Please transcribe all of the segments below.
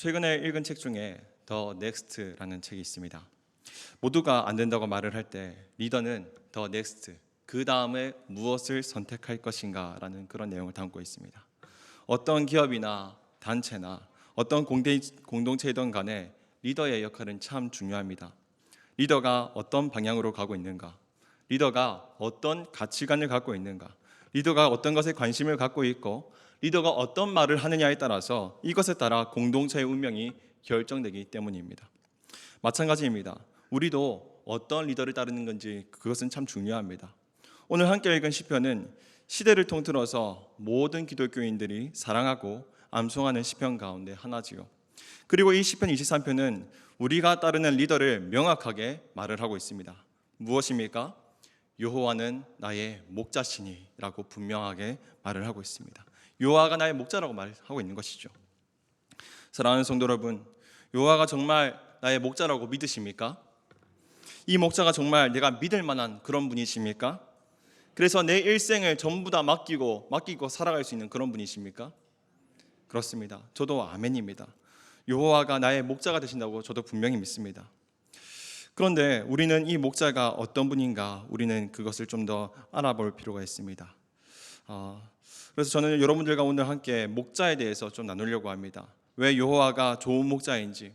최근에 읽은 책 중에 더 넥스트라는 책이 있습니다. 모두가 안 된다고 말을 할 때 리더는 더 넥스트, 그 다음에 무엇을 선택할 것인가 라는 그런 내용을 담고 있습니다. 어떤 기업이나 단체나 어떤 공동체이든 간에 리더의 역할은 참 중요합니다. 리더가 어떤 방향으로 가고 있는가, 리더가 어떤 가치관을 갖고 있는가, 리더가 어떤 것에 관심을 갖고 있고 리더가 어떤 말을 하느냐에 따라서 이것에 따라 공동체의 운명이 결정되기 때문입니다. 마찬가지입니다. 우리도 어떤 리더를 따르는 건지 그것은 참 중요합니다. 오늘 함께 읽은 시편은 시대를 통틀어서 모든 기독교인들이 사랑하고 암송하는 시편 가운데 하나지요. 그리고 이 시편 23편은 우리가 따르는 리더를 명확하게 말을 하고 있습니다. 무엇입니까? 여호와는 나의 목자시니 라고 분명하게 말을 하고 있습니다. 여호와가 나의 목자라고 말하고 있는 것이죠. 사랑하는 성도 여러분, 여호와가 정말 나의 목자라고 믿으십니까? 이 목자가 정말 내가 믿을 만한 그런 분이십니까? 그래서 내 일생을 전부 다 맡기고 살아갈 수 있는 그런 분이십니까? 그렇습니다. 저도 아멘입니다. 여호와가 나의 목자가 되신다고 저도 분명히 믿습니다. 그런데 우리는 이 목자가 어떤 분인가, 우리는 그것을 좀 더 알아볼 필요가 있습니다. 그래서 저는 여러분들과 오늘 함께 목자에 대해서 좀 나누려고 합니다. 왜 여호와가 좋은 목자인지,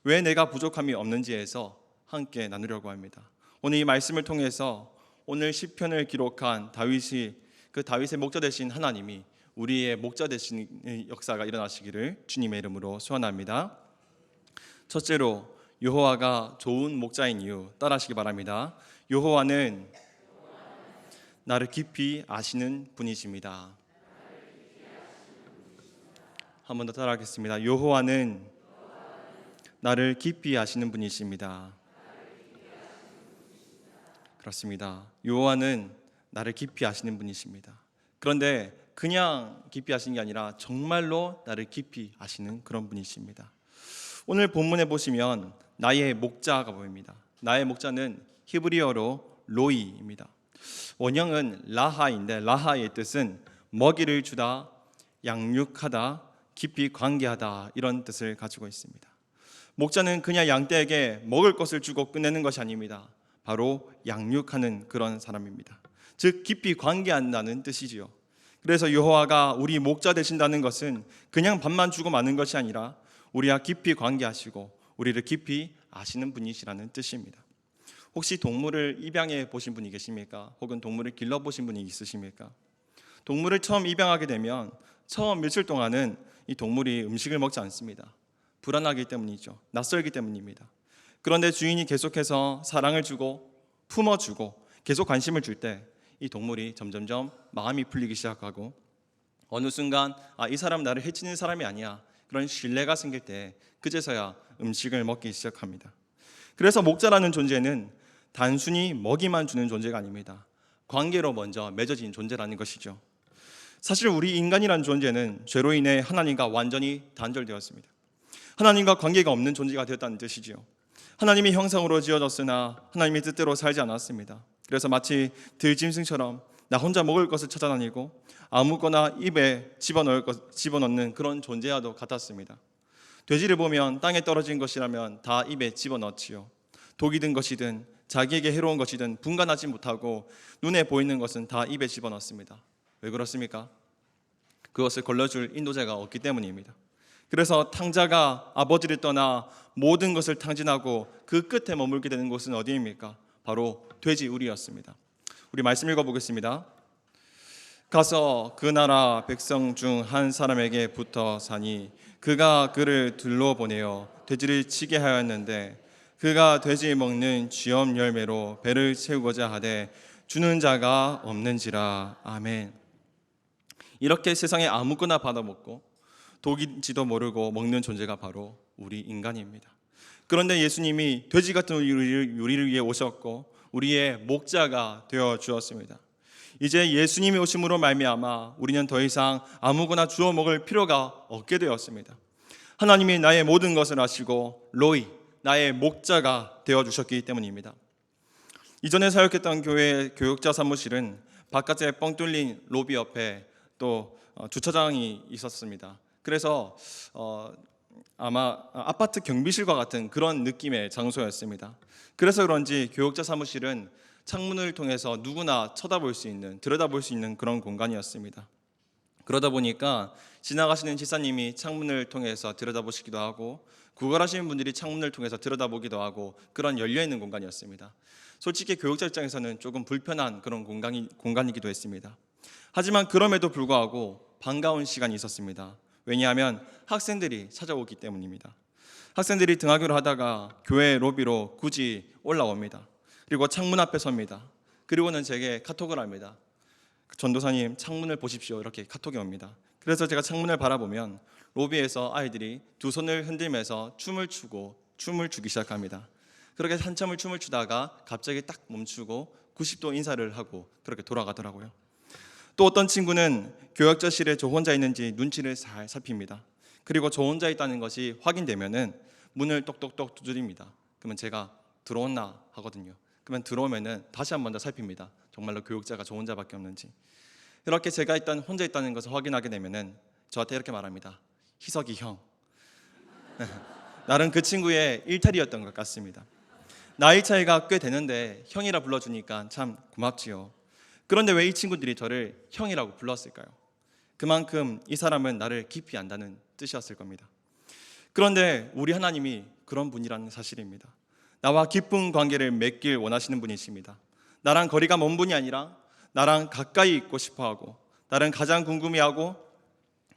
왜 내가 부족함이 없는지에서 함께 나누려고 합니다. 오늘 이 말씀을 통해서 오늘 시편을 기록한 다윗의 목자 되신 하나님이 우리의 목자 되신 역사가 일어나시기를 주님의 이름으로 소원합니다. 첫째로 여호와가 좋은 목자인 이유 따라하시기 바랍니다. 여호와는 나를 깊이 아시는 분이십니다. 한 번 더 따라하겠습니다. 여호와는 나를 깊이 아시는 분이십니다. 그렇습니다. 여호와는 나를 깊이 아시는 분이십니다. 그런데 그냥 깊이 아시는 게 아니라 정말로 나를 깊이 아시는 그런 분이십니다. 오늘 본문에 보시면 나의 목자가 보입니다. 나의 목자는 히브리어로 로이입니다. 원형은 라하인데 라하의 뜻은 먹이를 주다, 양육하다, 깊이 관계하다 이런 뜻을 가지고 있습니다. 목자는 그냥 양떼에게 먹을 것을 주고 끝내는 것이 아닙니다. 바로 양육하는 그런 사람입니다. 즉 깊이 관계한다는 뜻이지요. 그래서 여호와가 우리 목자 되신다는 것은 그냥 밥만 주고 마는 것이 아니라 우리와 깊이 관계하시고 우리를 깊이 아시는 분이시라는 뜻입니다. 혹시 동물을 입양해 보신 분이 계십니까? 혹은 동물을 길러보신 분이 있으십니까? 동물을 처음 입양하게 되면 처음 며칠 동안은 이 동물이 음식을 먹지 않습니다. 불안하기 때문이죠. 낯설기 때문입니다. 그런데 주인이 계속해서 사랑을 주고 품어주고 계속 관심을 줄 때 이 동물이 점점점 마음이 풀리기 시작하고 어느 순간 이 사람 나를 해치는 사람이 아니야, 그런 신뢰가 생길 때 그제서야 음식을 먹기 시작합니다. 그래서 목자라는 존재는 단순히 먹이만 주는 존재가 아닙니다. 관계로 먼저 맺어진 존재라는 것이죠. 사실 우리 인간이라는 존재는 죄로 인해 하나님과 완전히 단절되었습니다. 하나님과 관계가 없는 존재가 되었다는 뜻이지요. 하나님의 형상으로 지어졌으나 하나님의 뜻대로 살지 않았습니다. 그래서 마치 들짐승처럼 나 혼자 먹을 것을 찾아다니고 아무거나 입에 집어넣는 그런 존재와도 같았습니다. 돼지를 보면 땅에 떨어진 것이라면 다 입에 집어넣지요. 독이 든 것이든 자기에게 해로운 것이든 분간하지 못하고 눈에 보이는 것은 다 입에 집어넣습니다. 왜 그렇습니까? 그것을 걸러줄 인도자가 없기 때문입니다. 그래서 탕자가 아버지를 떠나 모든 것을 탕진하고 그 끝에 머물게 되는 곳은 어디입니까? 바로 돼지우리였습니다. 우리 말씀 읽어보겠습니다. 가서 그 나라 백성 중 한 사람에게 붙어 사니 그가 그를 둘러보내어 돼지를 치게 하였는데 그가 돼지 먹는 쥐엄 열매로 배를 채우고자 하되 주는 자가 없는지라. 아멘. 이렇게 세상에 아무거나 받아먹고 독인지도 모르고 먹는 존재가 바로 우리 인간입니다. 그런데 예수님이 돼지 같은 우리를 위해 오셨고 우리의 목자가 되어 주었습니다. 이제 예수님이 오심으로 말미암아 우리는 더 이상 아무거나 주워 먹을 필요가 없게 되었습니다. 하나님이 나의 모든 것을 아시고 로이, 나의 목자가 되어 주셨기 때문입니다. 이전에 사역했던 교회 교육자 사무실은 바깥에 뻥 뚫린 로비 옆에 또 주차장이 있었습니다. 그래서 아마 아파트 경비실과 같은 그런 느낌의 장소였습니다. 그래서 그런지 교역자 사무실은 창문을 통해서 누구나 쳐다볼 수 있는, 들여다볼 수 있는 그런 공간이었습니다. 그러다 보니까 지나가시는 집사님이 창문을 통해서 들여다보시기도 하고 구걸하시는 분들이 창문을 통해서 들여다보기도 하고 그런 열려있는 공간이었습니다. 솔직히 교역자 입장에서는 조금 불편한 그런 공간이기도 했습니다. 하지만 그럼에도 불구하고 반가운 시간이 있었습니다. 왜냐하면 학생들이 찾아오기 때문입니다. 학생들이 등하교를 하다가 교회 로비로 굳이 올라옵니다. 그리고 창문 앞에 섭니다. 그리고는 제게 카톡을 합니다. 전도사님, 창문을 보십시오. 이렇게 카톡이 옵니다. 그래서 제가 창문을 바라보면 로비에서 아이들이 두 손을 흔들면서 춤을 추기 시작합니다. 그렇게 한참을 춤을 추다가 갑자기 딱 멈추고 90도 인사를 하고 그렇게 돌아가더라고요. 또 어떤 친구는 교역자실에 저 혼자 있는지 눈치를 잘 살핍니다. 그리고 저 혼자 있다는 것이 확인되면은 문을 똑똑똑 두드립니다. 그러면 제가 들어왔나 하거든요. 그러면 들어오면은 다시 한 번 더 살핍니다. 정말로 교역자가 저 혼자밖에 없는지. 이렇게 제가 일단 혼자 있다는 것을 확인하게 되면은 저한테 이렇게 말합니다. 희석이 형. 나름 그 친구의 일탈이었던 것 같습니다. 나이 차이가 꽤 되는데 형이라 불러주니까 참 고맙지요. 그런데 왜 이 친구들이 저를 형이라고 불렀을까요? 그만큼 이 사람은 나를 깊이 안다는 뜻이었을 겁니다. 그런데 우리 하나님이 그런 분이라는 사실입니다. 나와 깊은 관계를 맺길 원하시는 분이십니다. 나랑 거리가 먼 분이 아니라 나랑 가까이 있고 싶어하고 나를 가장 궁금해하고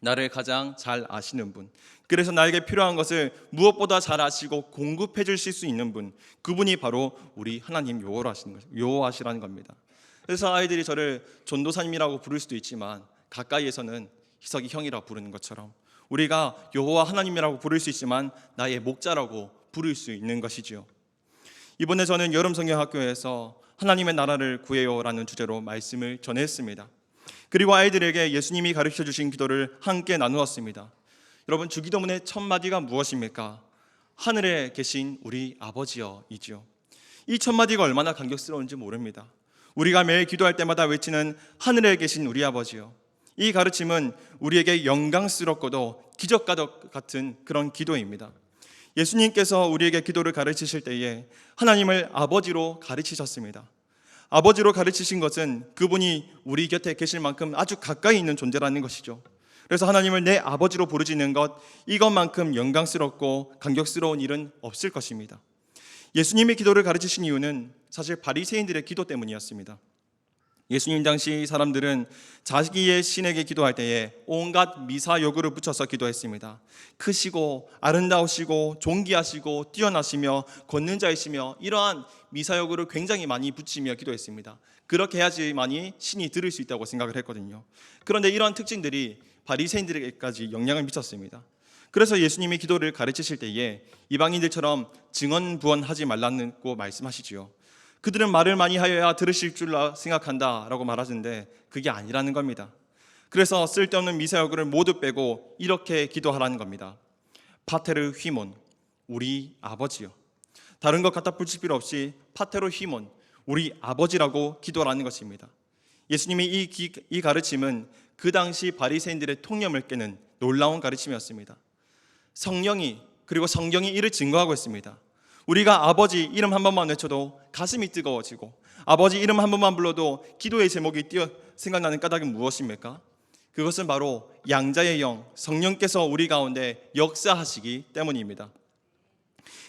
나를 가장 잘 아시는 분, 그래서 나에게 필요한 것을 무엇보다 잘 아시고 공급해 주실 수 있는 분, 그분이 바로 우리 하나님 여호와시라는 겁니다. 그래서 아이들이 저를 전도사님이라고 부를 수도 있지만 가까이에서는 희석이 형이라고 부르는 것처럼 우리가 여호와 하나님이라고 부를 수 있지만 나의 목자라고 부를 수 있는 것이지요. 이번에 저는 여름 성경학교에서 하나님의 나라를 구해요라는 주제로 말씀을 전했습니다. 그리고 아이들에게 예수님이 가르쳐 주신 기도를 함께 나누었습니다. 여러분, 주기도문의 첫 마디가 무엇입니까? 하늘에 계신 우리 아버지여 이지요. 이 첫 마디가 얼마나 감격스러운지 모릅니다. 우리가 매일 기도할 때마다 외치는 하늘에 계신 우리 아버지요, 이 가르침은 우리에게 영광스럽고도 기적과 같은 그런 기도입니다. 예수님께서 우리에게 기도를 가르치실 때에 하나님을 아버지로 가르치셨습니다. 아버지로 가르치신 것은 그분이 우리 곁에 계실 만큼 아주 가까이 있는 존재라는 것이죠. 그래서 하나님을 내 아버지로 부르짖는 것, 이것만큼 영광스럽고 감격스러운 일은 없을 것입니다. 예수님이 기도를 가르치신 이유는 사실 바리새인들의 기도 때문이었습니다. 예수님 당시 사람들은 자기의 신에게 기도할 때에 온갖 미사 여구를 붙여서 기도했습니다. 크시고 아름다우시고 존귀하시고 뛰어나시며 걷는 자이시며 이러한 미사 여구를 굉장히 많이 붙이며 기도했습니다. 그렇게 해야지만이 신이 들을 수 있다고 생각을 했거든요. 그런데 이러한 특징들이 바리새인들에게까지 영향을 미쳤습니다. 그래서 예수님이 기도를 가르치실 때에 이방인들처럼 증언부언하지 말라고 말씀하시지요. 그들은 말을 많이 하여야 들으실 줄 생각한다 라고 말하는데 그게 아니라는 겁니다. 그래서 쓸데없는 미사여구를 모두 빼고 이렇게 기도하라는 겁니다. 파테르 휘몬, 우리 아버지요. 다른 것 갖다 붙일 필요 없이 파테르 휘몬, 우리 아버지라고 기도하라는 것입니다. 예수님의 이 가르침은 그 당시 바리새인들의 통념을 깨는 놀라운 가르침이었습니다. 성령이, 그리고 성경이 이를 증거하고 있습니다. 우리가 아버지 이름 한 번만 외쳐도 가슴이 뜨거워지고 아버지 이름 한 번만 불러도 기도의 제목이 생각나는 까닭은 무엇입니까? 그것은 바로 양자의 영, 성령께서 우리 가운데 역사하시기 때문입니다.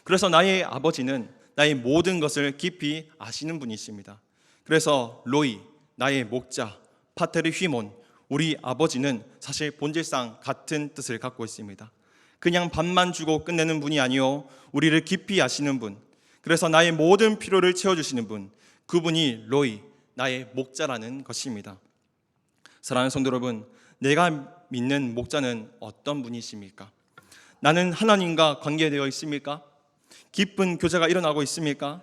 그래서 나의 아버지는 나의 모든 것을 깊이 아시는 분이십니다. 그래서 로이, 나의 목자, 파테르 휘몬, 우리 아버지는 사실 본질상 같은 뜻을 갖고 있습니다. 그냥 밥만 주고 끝내는 분이 아니요, 우리를 깊이 아시는 분, 그래서 나의 모든 필요를 채워주시는 분, 그분이 로이, 나의 목자라는 것입니다. 사랑하는 성도 여러분, 내가 믿는 목자는 어떤 분이십니까? 나는 하나님과 관계되어 있습니까? 깊은 교제가 일어나고 있습니까?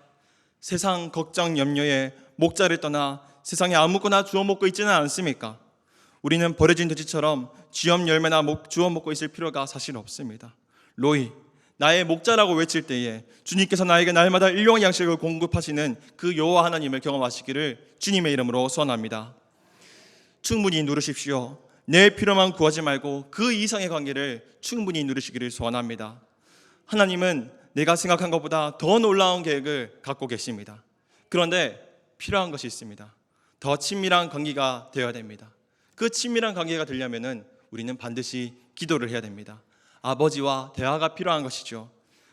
세상 걱정 염려에 목자를 떠나 세상에 아무거나 주워 먹고 있지는 않습니까? 우리는 버려진 돼지처럼 쥐엄 열매나 주워 먹고 있을 필요가 사실 없습니다. 로이, 나의 목자라고 외칠 때에 주님께서 나에게 날마다 일용할 양식을 공급하시는 그 여호와 하나님을 경험하시기를 주님의 이름으로 소원합니다. 충분히 누르십시오. 내 필요만 구하지 말고 그 이상의 관계를 충분히 누리시기를 소원합니다. 하나님은 내가 생각한 것보다 더 놀라운 계획을 갖고 계십니다. 그런데 필요한 것이 있습니다. 더 친밀한 관계가 되어야 됩니다. 그 친밀한 관계가 되려면 우리는 반드시 기도를 해야 됩니다. 아버지와 대화가 필요한 것이죠.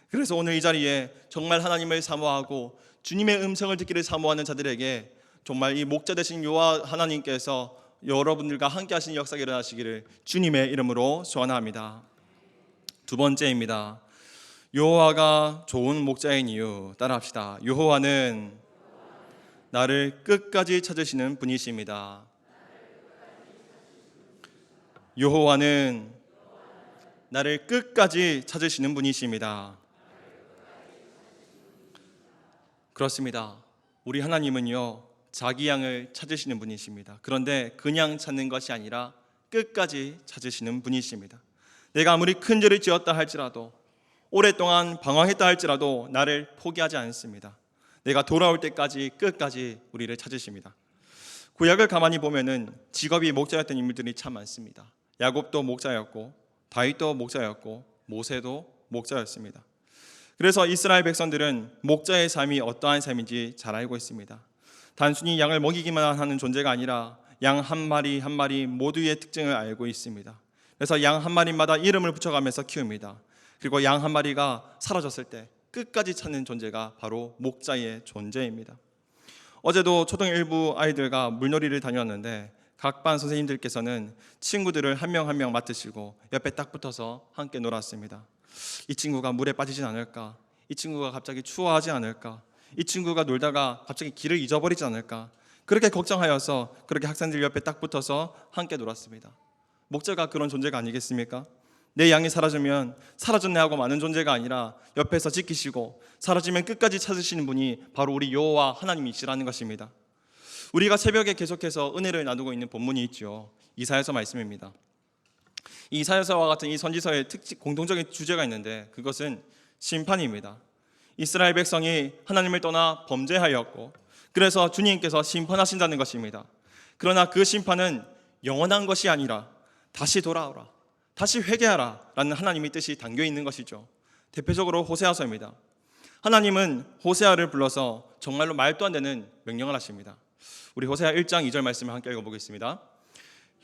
그래서 오늘 이 자리에 정말 하나님을 사모하고 주님의 음성을 듣기를 사모하는 자들에게 정말 이 목자 되신 여호와 하나님께서 여러분들과 함께 하시는 역사가 일어나시기를 주님의 이름으로 소원합니다. 두 번째입니다. 여호와가 좋은 목자인 이유. 따라합시다. 여호와는 나를 끝까지 찾으시는 분이십니다. 여호와는 나를 끝까지 찾으시는 분이십니다. 그렇습니다. 우리 하나님은요, 자기 양을 찾으시는 분이십니다. 그런데 그냥 찾는 것이 아니라 끝까지 찾으시는 분이십니다. 내가 아무리 큰 죄를 지었다 할지라도, 오랫동안 방황했다 할지라도 나를 포기하지 않습니다. 내가 돌아올 때까지 끝까지 우리를 찾으십니다. 구약을 가만히 보면은 직업이 목자였던 인물들이 참 많습니다. 야곱도 목자였고, 다윗도 목자였고, 모세도 목자였습니다. 그래서 이스라엘 백성들은 목자의 삶이 어떠한 삶인지 잘 알고 있습니다. 단순히 양을 먹이기만 하는 존재가 아니라 양 한 마리 한 마리 모두의 특징을 알고 있습니다. 그래서 양 한 마리마다 이름을 붙여가면서 키웁니다. 그리고 양 한 마리가 사라졌을 때 끝까지 찾는 존재가 바로 목자의 존재입니다. 어제도 초등 일부 아이들과 물놀이를 다녔는데 각 반 선생님들께서는 친구들을 한 명 한 명 맡으시고 옆에 딱 붙어서 함께 놀았습니다. 이 친구가 물에 빠지진 않을까? 이 친구가 갑자기 추워하지 않을까? 이 친구가 놀다가 갑자기 길을 잊어버리지 않을까? 그렇게 걱정하여서 그렇게 학생들 옆에 딱 붙어서 함께 놀았습니다. 목자가 그런 존재가 아니겠습니까? 내 양이 사라지면 사라졌네 하고 마는 존재가 아니라 옆에서 지키시고 사라지면 끝까지 찾으시는 분이 바로 우리 여호와 하나님이시라는 것입니다. 우리가 새벽에 계속해서 은혜를 나누고 있는 본문이 있죠. 이사야서 말씀입니다. 이 이사야서와 같은 이 선지서의 공통적인 주제가 있는데 그것은 심판입니다. 이스라엘 백성이 하나님을 떠나 범죄하였고 그래서 주님께서 심판하신다는 것입니다. 그러나 그 심판은 영원한 것이 아니라 다시 돌아오라, 다시 회개하라 라는 하나님의 뜻이 담겨 있는 것이죠. 대표적으로 호세아서입니다. 하나님은 호세아를 불러서 정말로 말도 안 되는 명령을 하십니다. 우리 호세아 1장 2절 말씀을 함께 읽어보겠습니다.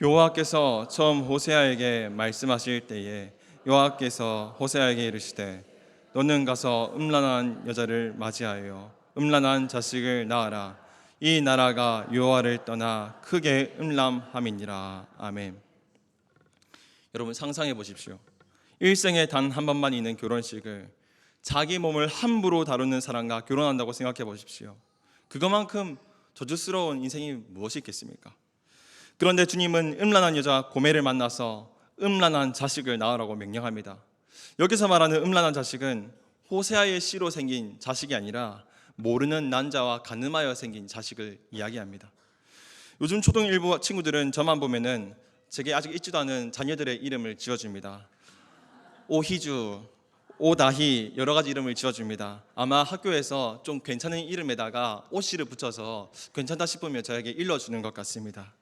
여호와께서 처음 호세아에게 말씀하실 때에 여호와께서 호세아에게 이르시되 너는 가서 음란한 여자를 맞이하여 음란한 자식을 낳아라. 이 나라가 여호와를 떠나 크게 음란함이니라. 아멘. 여러분 상상해 보십시오. 일생에 단 한 번만 있는 결혼식을 자기 몸을 함부로 다루는 사람과 결혼한다고 생각해 보십시오. 그것만큼 저주스러운 인생이 무엇이 있겠습니까? 그런데 주님은 음란한 여자 고멜을 만나서 음란한 자식을 낳으라고 명령합니다. 여기서 말하는 음란한 자식은 호세아의 씨로 생긴 자식이 아니라 모르는 난자와 간음하여 생긴 자식을 이야기합니다. 요즘 초등 일부 친구들은 저만 보면은 제게 아직 있지도 않은 자녀들의 이름을 지어줍니다. 오희주, 오다희 여러 가지 이름을 지어줍니다. 아마 학교에서 좀 괜찮은 이름에다가 오씨를 붙여서 괜찮다 싶으면 저에게 일러주는 것 같습니다.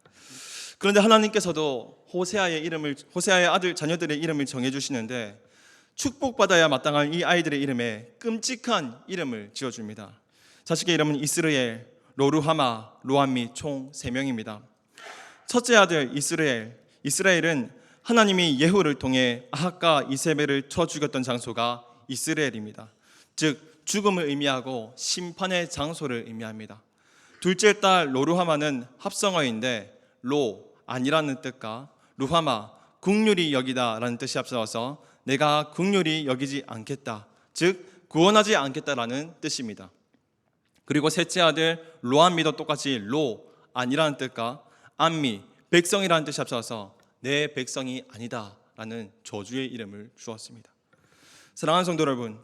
그런데 하나님께서도 호세아의 아들 자녀들의 이름을 정해주시는데 축복받아야 마땅한 이 아이들의 이름에 끔찍한 이름을 지어줍니다. 자식의 이름은 이스르엘, 로루하마, 로암미 총 3명입니다. 첫째 아들 이스라엘은 하나님이 예후를 통해 아합과 이세벨을 쳐 죽였던 장소가 이스라엘입니다. 즉 죽음을 의미하고 심판의 장소를 의미합니다. 둘째 딸 로루하마는 합성어인데 로 아니라는 뜻과 루하마 긍휼히 여기다라는 뜻이 합쳐서 내가 긍휼히 여기지 않겠다, 즉 구원하지 않겠다라는 뜻입니다. 그리고 셋째 아들 로암미도 똑같이 로 아니라는 뜻과 암미 백성이라는 뜻이 합쳐서 내 백성이 아니다라는 저주의 이름을 주었습니다. 사랑하는 성도 여러분,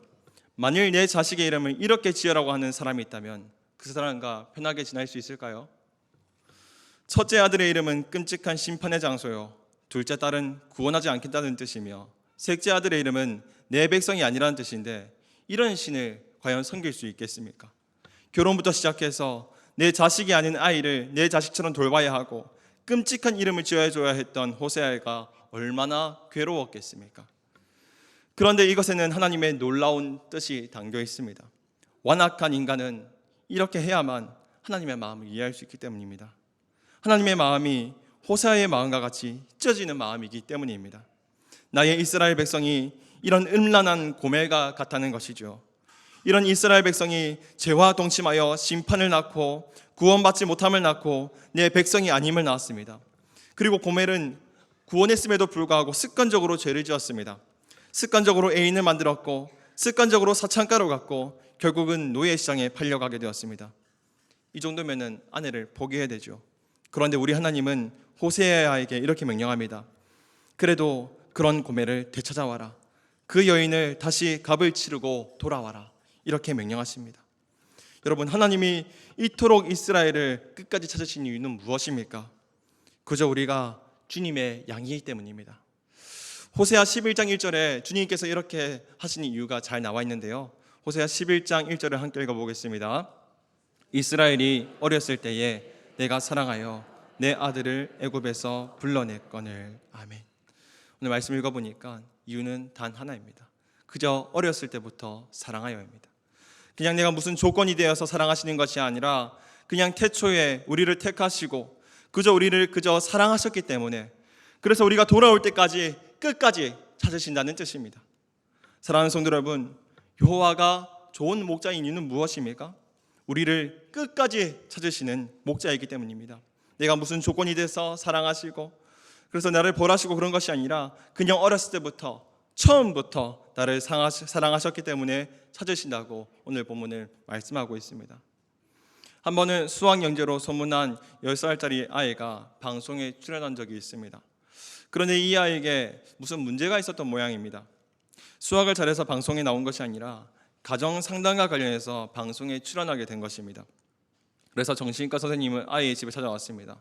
만일 내 자식의 이름을 이렇게 지으라고 하는 사람이 있다면 그 사람과 편하게 지낼 수 있을까요? 첫째 아들의 이름은 끔찍한 심판의 장소요, 둘째 딸은 구원하지 않겠다는 뜻이며 셋째 아들의 이름은 내 백성이 아니라는 뜻인데 이런 신을 과연 섬길 수 있겠습니까? 결혼부터 시작해서 내 자식이 아닌 아이를 내 자식처럼 돌봐야 하고 끔찍한 이름을 지어줘야 했던 호세아가 얼마나 괴로웠겠습니까? 그런데 이것에는 하나님의 놀라운 뜻이 담겨 있습니다. 완악한 인간은 이렇게 해야만 하나님의 마음을 이해할 수 있기 때문입니다. 하나님의 마음이 호세아의 마음과 같이 찢어지는 마음이기 때문입니다. 나의 이스라엘 백성이 이런 음란한 고멜과 같다는 것이죠. 이런 이스라엘 백성이 죄와 동침하여 심판을 낳고 구원받지 못함을 낳고 내 백성이 아님을 낳았습니다. 그리고 고멜은 구원했음에도 불구하고 습관적으로 죄를 지었습니다. 습관적으로 애인을 만들었고 습관적으로 사창가로 갔고 결국은 노예시장에 팔려가게 되었습니다. 이 정도면은 아내를 포기해야 되죠. 그런데 우리 하나님은 호세아에게 이렇게 명령합니다. 그래도 그런 고멜을 되찾아와라. 그 여인을 다시 값을 치르고 돌아와라. 이렇게 명령하십니다. 여러분, 하나님이 이토록 이스라엘을 끝까지 찾으신 이유는 무엇입니까? 그저 우리가 주님의 양이기 때문입니다. 호세아 11장 1절에 주님께서 이렇게 하신 이유가 잘 나와 있는데요. 호세아 11장 1절을 함께 읽어보겠습니다. 이스라엘이 어렸을 때에 내가 사랑하여 내 아들을 애굽에서 불러냈거늘. 아멘. 오늘 말씀 읽어보니까 이유는 단 하나입니다. 그저 어렸을 때부터 사랑하여입니다. 그냥 내가 무슨 조건이 되어서 사랑하시는 것이 아니라 그냥 태초에 우리를 택하시고 우리를 사랑하셨기 때문에, 그래서 우리가 돌아올 때까지 끝까지 찾으신다는 뜻입니다. 사랑하는 성도 여러분, 여호와가 좋은 목자인 이유는 무엇입니까? 우리를 끝까지 찾으시는 목자이기 때문입니다. 내가 무슨 조건이 돼서 사랑하시고 그래서 나를 벌하시고 그런 것이 아니라 그냥 어렸을 때부터 처음부터 나를 사랑하셨기 때문에 찾으신다고 오늘 본문을 말씀하고 있습니다. 한 번은 수학 영재로 소문난 10살짜리 아이가 방송에 출연한 적이 있습니다. 그런데 이 아이에게 무슨 문제가 있었던 모양입니다. 수학을 잘해서 방송에 나온 것이 아니라 가정 상담과 관련해서 방송에 출연하게 된 것입니다. 그래서 정신과 선생님은 아이의 집에 찾아왔습니다.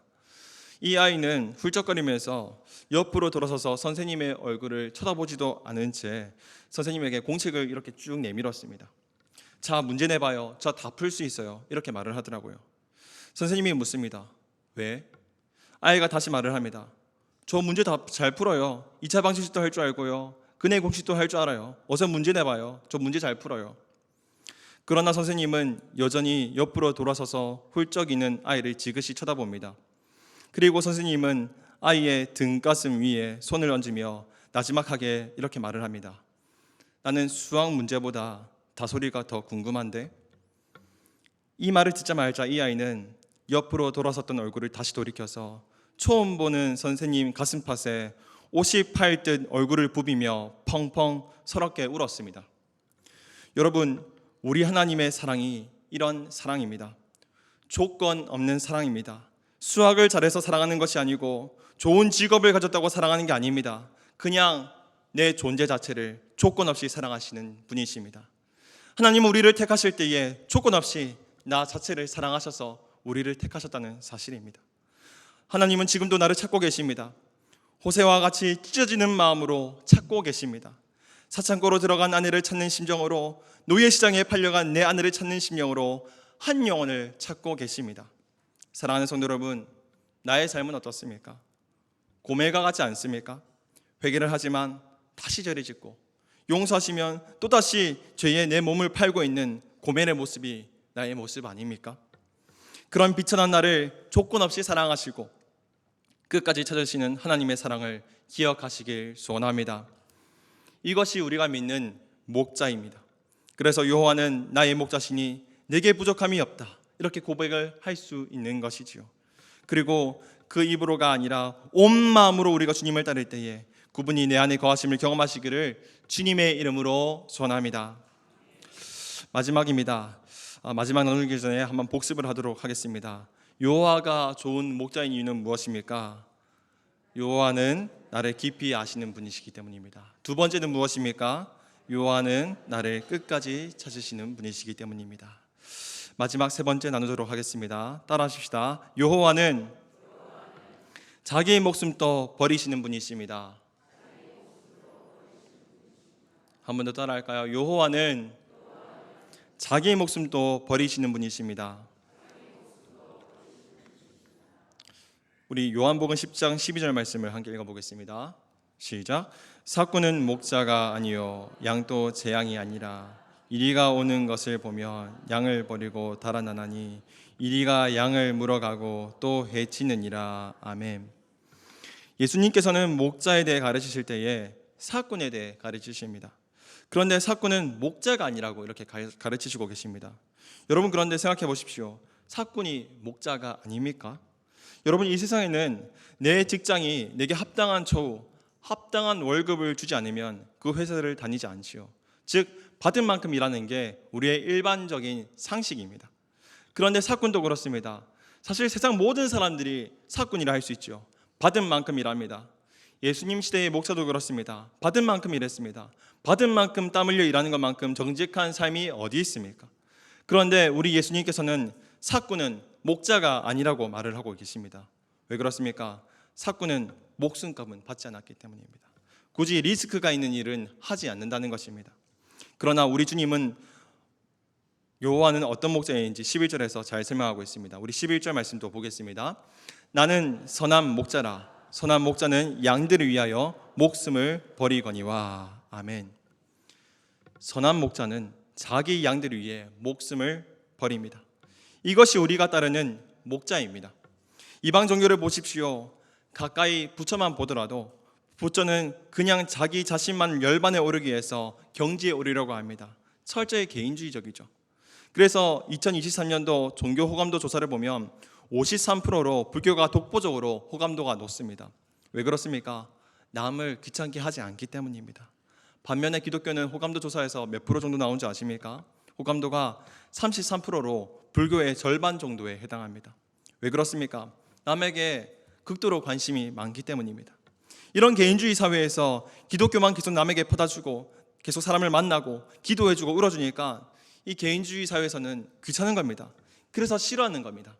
이 아이는 훌쩍거리면서 옆으로 돌아서서 선생님의 얼굴을 쳐다보지도 않은 채 선생님에게 공책을 이렇게 쭉 내밀었습니다. 자, 문제 내봐요. 저 다 풀 수 있어요. 이렇게 말을 하더라고요. 선생님이 묻습니다. 왜? 아이가 다시 말을 합니다. 저 문제 다 잘 풀어요. 2차 방정식도 할 줄 알고요. 근해 공식도 할 줄 알아요. 어서 문제 내봐요. 저 문제 잘 풀어요. 그러나 선생님은 여전히 옆으로 돌아서서 훌쩍이는 아이를 지그시 쳐다봅니다. 그리고 선생님은 아이의 등가슴 위에 손을 얹으며 나지막하게 이렇게 말을 합니다. 나는 수학 문제보다 다소리가 더 궁금한데? 이 말을 듣자마자 이 아이는 옆으로 돌아섰던 얼굴을 다시 돌이켜서 처음 보는 선생님 가슴팥에 옷이 팔듯 얼굴을 부비며 펑펑 서럽게 울었습니다. 여러분, 우리 하나님의 사랑이 이런 사랑입니다. 조건 없는 사랑입니다. 수학을 잘해서 사랑하는 것이 아니고 좋은 직업을 가졌다고 사랑하는 게 아닙니다. 그냥 내 존재 자체를 조건 없이 사랑하시는 분이십니다. 하나님은 우리를 택하실 때에 조건 없이 나 자체를 사랑하셔서 우리를 택하셨다는 사실입니다. 하나님은 지금도 나를 찾고 계십니다. 호세와 같이 찢어지는 마음으로 찾고 계십니다. 사창고로 들어간 아내를 찾는 심정으로, 노예시장에 팔려간 내 아내를 찾는 심령으로 한 영혼을 찾고 계십니다. 사랑하는 성도 여러분, 나의 삶은 어떻습니까? 고멜과 같지 않습니까? 회개를 하지만 다시 죄를 짓고 용서하시면 또다시 죄에 내 몸을 팔고 있는 고멜의 모습이 나의 모습 아닙니까? 그런 비천한 나를 조건 없이 사랑하시고 끝까지 찾으시는 하나님의 사랑을 기억하시길 소원합니다. 이것이 우리가 믿는 목자입니다. 그래서 여호와는 나의 목자시니 내게 부족함이 없다, 이렇게 고백을 할 수 있는 것이지요. 그리고 그 입으로가 아니라 온 마음으로 우리가 주님을 따를 때에 그분이 내 안에 거하심을 경험하시기를 주님의 이름으로 소원합니다. 마지막입니다. 마지막 나누기 전에 한번 복습을 하도록 하겠습니다. 여호와가 좋은 목자인 이유는 무엇입니까? 여호와는 나를 깊이 아시는 분이시기 때문입니다. 두 번째는 무엇입니까? 여호와는 나를 끝까지 찾으시는 분이시기 때문입니다. 마지막 세 번째 나누도록 하겠습니다. 따라하십시다. 여호와는 자기의 목숨도 버리시는 분이십니다. 한 번 더 따라할까요? 여호와는 자기의 목숨도 버리시는 분이십니다. 우리 요한복음 10장 12절 말씀을 함께 읽어보겠습니다. 시작. 삭구는 목자가 아니요 양도 제 양이 아니라 이리가 오는 것을 보면 양을 버리고 달아나나니 이리가 양을 물어가고 또 해치느니라. 아멘. 예수님께서는 목자에 대해 가르치실 때에 삭군에 대해 가르치십니다. 그런데 삭군은 목자가 아니라고 이렇게 가르치시고 계십니다. 여러분, 그런데 생각해 보십시오. 삭군이 목자가 아닙니까? 여러분, 이 세상에는 내 직장이 내게 합당한 처우, 합당한 월급을 주지 않으면 그 회사를 다니지 않지요. 즉, 받은 만큼 일하는 게 우리의 일반적인 상식입니다. 그런데 삭군도 그렇습니다. 사실 세상 모든 사람들이 삭군이라 할 수 있죠. 받은 만큼 일합니다. 예수님 시대의 목사도 그렇습니다. 받은 만큼 일했습니다. 받은 만큼 땀 흘려 일하는 것만큼 정직한 삶이 어디 있습니까? 그런데 우리 예수님께서는 삭군은 목자가 아니라고 말을 하고 계십니다. 왜 그렇습니까? 삭군은 목숨값은 받지 않았기 때문입니다. 굳이 리스크가 있는 일은 하지 않는다는 것입니다. 그러나 우리 주님은 여호와는 어떤 목자인지 11절에서 잘 설명하고 있습니다. 우리 11절 말씀도 보겠습니다. 나는 선한 목자라. 선한 목자는 양들을 위하여 목숨을 버리거니와. 아멘. 선한 목자는 자기 양들을 위해 목숨을 버립니다. 이것이 우리가 따르는 목자입니다. 이방 종교를 보십시오. 가까이 부처만 보더라도 부처는 그냥 자기 자신만 열반에 오르기 위해서 경지에 오르려고 합니다. 철저히 개인주의적이죠. 그래서 2023년도 종교 호감도 조사를 보면 53%로 불교가 독보적으로 호감도가 높습니다. 왜 그렇습니까? 남을 귀찮게 하지 않기 때문입니다. 반면에 기독교는 호감도 조사에서 몇 프로 정도 나온 줄 아십니까? 호감도가 33%로 불교의 절반 정도에 해당합니다. 왜 그렇습니까? 남에게 극도로 관심이 많기 때문입니다. 이런 개인주의 사회에서 기독교만 계속 남에게 퍼다주고 계속 사람을 만나고 기도해주고 울어주니까 이 개인주의 사회에서는 귀찮은 겁니다. 그래서 싫어하는 겁니다.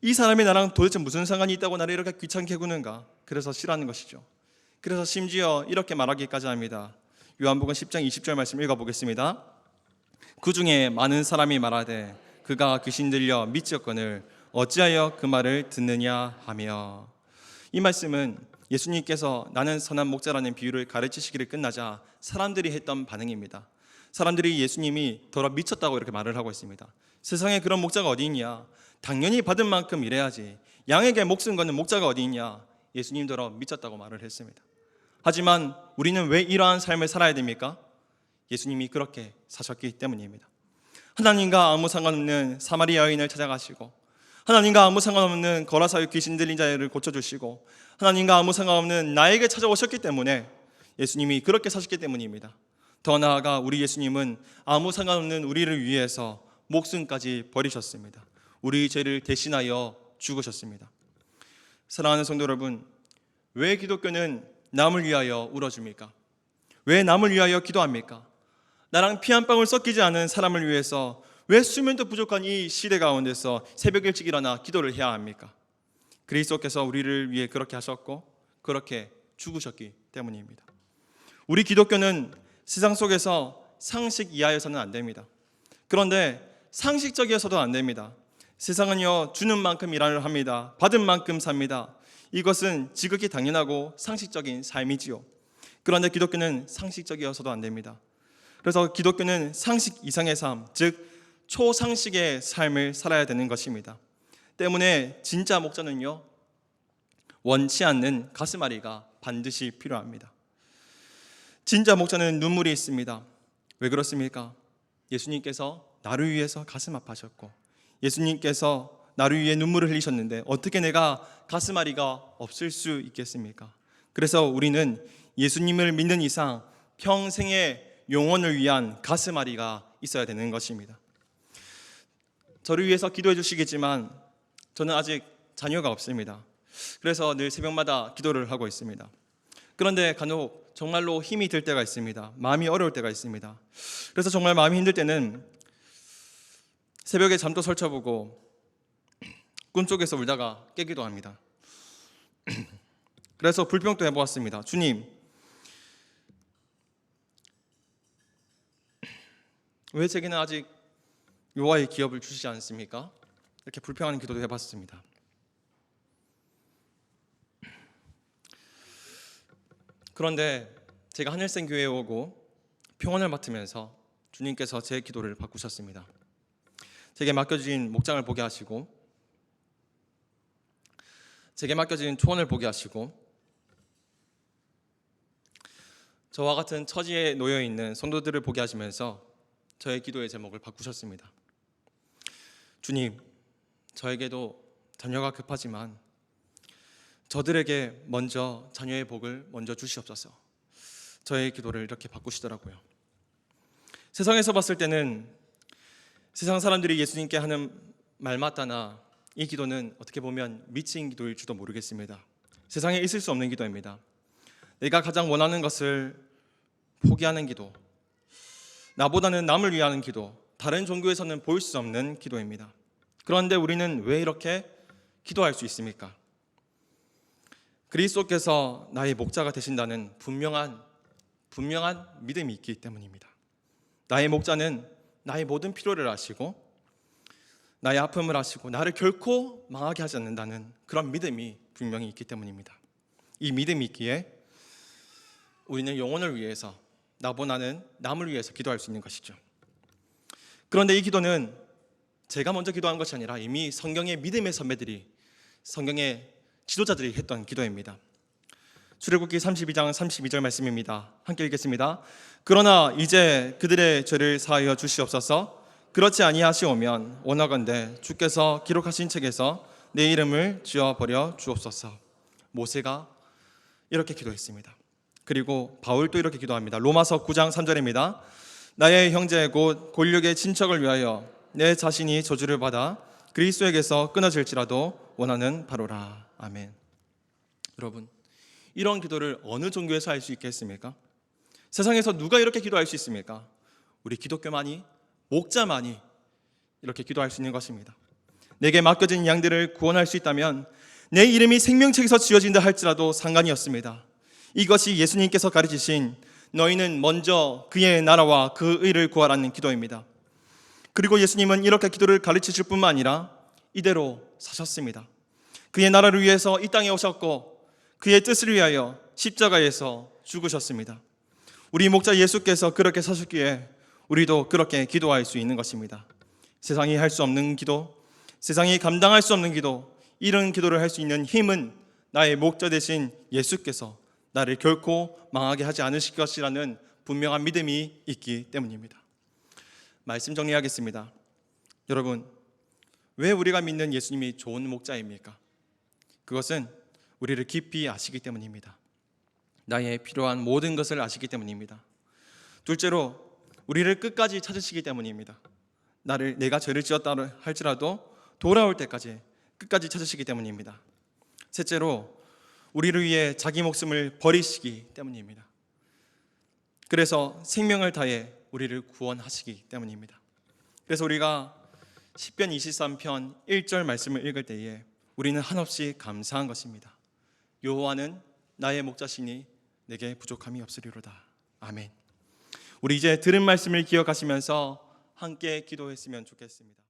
이 사람이 나랑 도대체 무슨 상관이 있다고 나를 이렇게 귀찮게 구는가? 그래서 싫어하는 것이죠. 그래서 심지어 이렇게 말하기까지 합니다. 요한복음 10장 20절 말씀 읽어보겠습니다. 그 중에 많은 사람이 말하되 그가 귀신 들려 믿었거늘 어찌하여 그 말을 듣느냐 하며. 이 말씀은 예수님께서 나는 선한 목자라는 비유를 가르치시기를 끝나자 사람들이 했던 반응입니다. 사람들이 예수님이 더러 미쳤다고 이렇게 말을 하고 있습니다. 세상에 그런 목자가 어디 있냐? 당연히 받은 만큼 일해야지. 양에게 목숨 거는 목자가 어디 있냐? 예수님 더러 미쳤다고 말을 했습니다. 하지만 우리는 왜 이러한 삶을 살아야 됩니까? 예수님이 그렇게 사셨기 때문입니다. 하나님과 아무 상관없는 사마리아 여인을 찾아가시고, 하나님과 아무 상관없는 거라사의 귀신 들린 자를 고쳐주시고, 하나님과 아무 상관없는 나에게 찾아오셨기 때문에 예수님이 그렇게 사셨기 때문입니다. 더 나아가 우리 예수님은 아무 상관없는 우리를 위해서 목숨까지 버리셨습니다. 우리 죄를 대신하여 죽으셨습니다. 사랑하는 성도 여러분, 왜 기독교는 남을 위하여 울어줍니까? 왜 남을 위하여 기도합니까? 나랑 피 한 방울 섞이지 않은 사람을 위해서 왜 수면도 부족한 이 시대 가운데서 새벽 일찍 일어나 기도를 해야 합니까? 그리스도께서 우리를 위해 그렇게 하셨고 그렇게 죽으셨기 때문입니다. 우리 기독교는 세상 속에서 상식 이하여서는 안 됩니다. 그런데 상식적이어서도 안 됩니다. 세상은요, 주는 만큼 일을 합니다. 받은 만큼 삽니다. 이것은 지극히 당연하고 상식적인 삶이지요. 그런데 기독교는 상식적이어서도 안 됩니다. 그래서 기독교는 상식 이상의 삶, 즉 초상식의 삶을 살아야 되는 것입니다. 때문에 진짜 목자는요, 원치 않는 가슴앓이가 반드시 필요합니다. 진짜 목자는 눈물이 있습니다. 왜 그렇습니까? 예수님께서 나를 위해서 가슴 아파하셨고 예수님께서 나를 위해 눈물을 흘리셨는데 어떻게 내가 가슴앓이가 없을 수 있겠습니까? 그래서 우리는 예수님을 믿는 이상 평생의 영혼을 위한 가슴앓이가 있어야 되는 것입니다. 저를 위해서 기도해 주시겠지만 저는 아직 자녀가 없습니다. 그래서 늘 새벽마다 기도를 하고 있습니다. 그런데 간혹 정말로 힘이 들 때가 있습니다. 마음이 어려울 때가 있습니다. 그래서 정말 마음이 힘들 때는 새벽에 잠도 설쳐보고 꿈속에서 울다가 깨기도 합니다. 그래서 불평도 해보았습니다. 주님, 왜 제게는 아직 여호와의 기업을 주시지 않습니까? 이렇게 불평하는 기도도 해봤습니다. 그런데 제가 하늘샘교회에 오고 평원을 맡으면서 주님께서 제 기도를 바꾸셨습니다. 제게 맡겨진 목장을 보게 하시고, 제게 맡겨진 초원을 보게 하시고, 저와 같은 처지에 놓여 있는 성도들을 보게 하시면서 저의 기도의 제목을 바꾸셨습니다. 주님, 저에게도 자녀가 급하지만 저들에게 먼저 자녀의 복을 먼저 주시옵소서. 저의 기도를 이렇게 바꾸시더라고요. 세상에서 봤을 때는 세상 사람들이 예수님께 하는 말마다나 이 기도는 어떻게 보면 미친 기도일지도 모르겠습니다. 세상에 있을 수 없는 기도입니다. 내가 가장 원하는 것을 포기하는 기도, 나보다는 남을 위하는 기도, 다른 종교에서는 볼 수 없는 기도입니다. 그런데 우리는 왜 이렇게 기도할 수 있습니까? 그리스도께서 나의 목자가 되신다는 분명한 믿음이 있기 때문입니다. 나의 목자는 나의 모든 필요를 아시고 나의 아픔을 아시고 나를 결코 망하게 하지 않는다는 그런 믿음이 분명히 있기 때문입니다. 이 믿음이 있기에 우리는 영혼을 위해서, 나보다는 남을 위해서 기도할 수 있는 것이죠. 그런데 이 기도는 제가 먼저 기도한 것이 아니라 이미 성경의 믿음의 선배들이, 성경의 지도자들이 했던 기도입니다. 출애굽기 32장 32절 말씀입니다. 함께 읽겠습니다. 그러나 이제 그들의 죄를 사하여 주시옵소서. 그렇지 아니하시오면 원하건대 주께서 기록하신 책에서 내 이름을 지워버려 주옵소서. 모세가 이렇게 기도했습니다. 그리고 바울도 이렇게 기도합니다. 로마서 9장 3절입니다. 나의 형제 곧 골육의 친척을 위하여 내 자신이 저주를 받아 그리스도에게서 끊어질지라도 원하는 바로라. 아멘. 여러분, 이런 기도를 어느 종교에서 할 수 있겠습니까? 세상에서 누가 이렇게 기도할 수 있습니까? 우리 기독교만이, 목자만이 이렇게 기도할 수 있는 것입니다. 내게 맡겨진 양들을 구원할 수 있다면 내 이름이 생명책에서 지어진다 할지라도 상관이 없습니다. 이것이 예수님께서 가르치신 너희는 먼저 그의 나라와 그 의를 구하라는 기도입니다. 그리고 예수님은 이렇게 기도를 가르치실 뿐만 아니라 이대로 사셨습니다. 그의 나라를 위해서 이 땅에 오셨고 그의 뜻을 위하여 십자가에서 죽으셨습니다. 우리 목자 예수께서 그렇게 사셨기에 우리도 그렇게 기도할 수 있는 것입니다. 세상이 할 수 없는 기도, 세상이 감당할 수 없는 기도, 이런 기도를 할 수 있는 힘은 나의 목자 되신 예수께서 나를 결코 망하게 하지 않으실 것이라는 분명한 믿음이 있기 때문입니다. 말씀 정리하겠습니다. 여러분, 왜 우리가 믿는 예수님이 좋은 목자입니까? 그것은 우리를 깊이 아시기 때문입니다. 나의 필요한 모든 것을 아시기 때문입니다. 둘째로 우리를 끝까지 찾으시기 때문입니다. 내가 죄를 지었다 할지라도 돌아올 때까지 끝까지 찾으시기 때문입니다. 셋째로 우리를 위해 자기 목숨을 버리시기 때문입니다. 그래서 생명을 다해 우리를 구원하시기 때문입니다. 그래서 우리가 시편 23편 1절 말씀을 읽을 때에 우리는 한없이 감사한 것입니다. 여호와는 나의 목자시니 내게 부족함이 없으리로다. 아멘. 우리 이제 들은 말씀을 기억하시면서 함께 기도했으면 좋겠습니다.